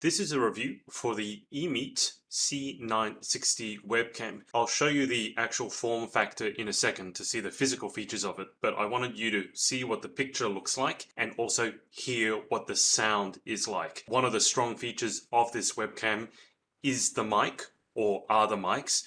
This is a review for the EMEET C960 Webcam. I'll show you the actual form factor in a second to see the physical features of it, but I wanted you to see what the picture looks like and also hear what the sound is like. One of the strong features of this webcam is the mic, or are the mics.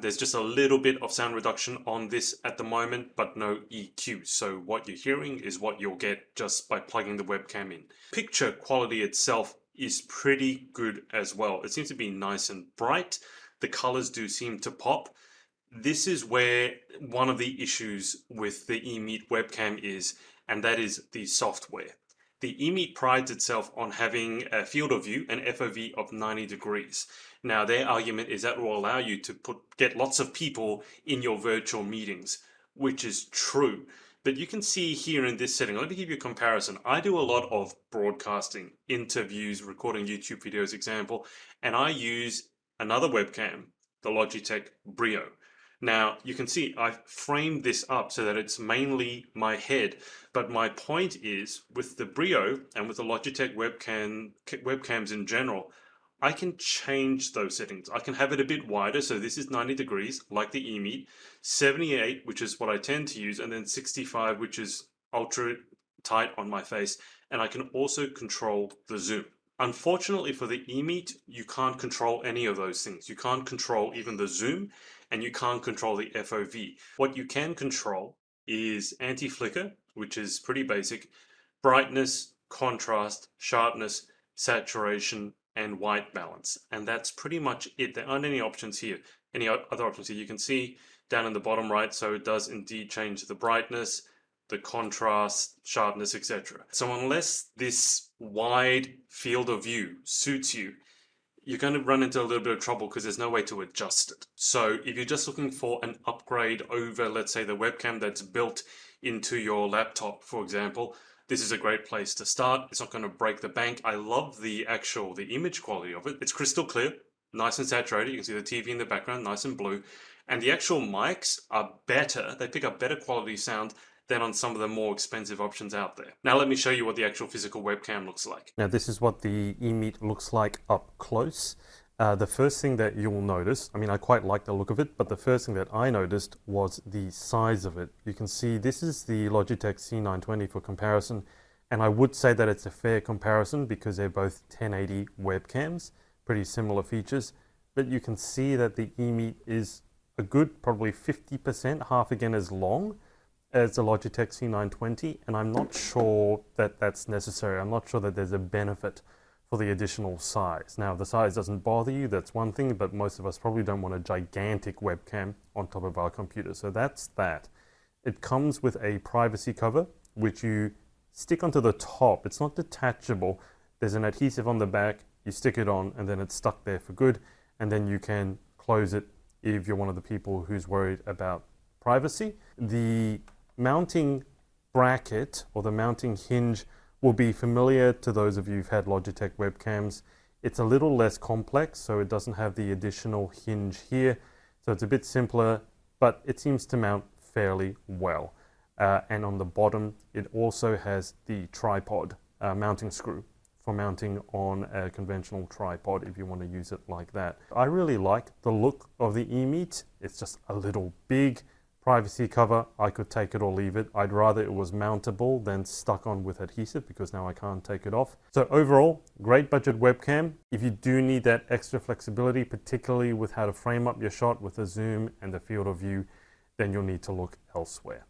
There's just a little bit of sound reduction on this at the moment, but no EQ. So what you're hearing is what you'll get just by plugging the webcam in. Picture quality itself is pretty good as well. It seems to be nice and bright. The colors do seem to pop. This is where one of the issues with the EMEET webcam is, and that is the software. The EMEET prides itself on having a field of view, an FOV of 90 degrees. Now their argument is that will allow you to get lots of people in your virtual meetings, which is true. But you can see here in this setting, let me give you a comparison. I do a lot of broadcasting, interviews, recording YouTube videos, example, and I use another webcam, the Logitech Brio. Now you can see I've framed this up so that it's mainly my head, but my point is with the Brio and with the Logitech webcams in general, I can change those settings. I can have it a bit wider, so this is 90 degrees, like the EMEET, 78, which is what I tend to use, and then 65, which is ultra tight on my face, and I can also control the zoom. Unfortunately for the EMEET, you can't control any of those things. You can't control even the zoom, and you can't control the FOV. What you can control is anti-flicker, which is pretty basic, brightness, contrast, sharpness, saturation, and white balance, and that's pretty much it. There aren't any options here, any other options here. You can see down in the bottom right, so it does indeed change the brightness, the contrast, sharpness, etc. So unless this wide field of view suits you, you're going to run into a little bit of trouble because there's no way to adjust it. So if you're just looking for an upgrade over, let's say, the webcam that's built into your laptop, for example, this is a great place to start. It's not going to break the bank. I love the image quality of it. It's crystal clear, nice and saturated. You can see the TV in the background, nice and blue. And the actual mics are better. They pick up better quality sound than on some of the more expensive options out there. Now let me show you what the actual physical webcam looks like. Now this is what the EMEET looks like up close. The first thing that you will notice, I mean, I quite like the look of it, but the first thing that I noticed was the size of it. You can see this is the Logitech C920 for comparison, and I would say that it's a fair comparison because they're both 1080 webcams, pretty similar features, but you can see that the EMEET is a good, probably 50%, half again as long as the Logitech C920, and I'm not sure that that's necessary. I'm not sure that there's a benefit for the additional size. Now, if the size doesn't bother you, that's one thing, but most of us probably don't want a gigantic webcam on top of our computer. So that's that. It comes with a privacy cover, which you stick onto the top. It's not detachable. There's an adhesive on the back, you stick it on, and then it's stuck there for good, and then you can close it if you're one of the people who's worried about privacy. The mounting bracket, or the mounting hinge, will be familiar to those of you who've had Logitech webcams. It's a little less complex, so it doesn't have the additional hinge here. So it's a bit simpler, but it seems to mount fairly well. And on the bottom, it also has the tripod mounting screw for mounting on a conventional tripod if you want to use it like that. I really like the look of the EMEET. It's just a little big. Privacy cover, I could take it or leave it. I'd rather it was mountable than stuck on with adhesive because now I can't take it off. So overall, great budget webcam. If you do need that extra flexibility, particularly with how to frame up your shot with the zoom and the field of view, then you'll need to look elsewhere.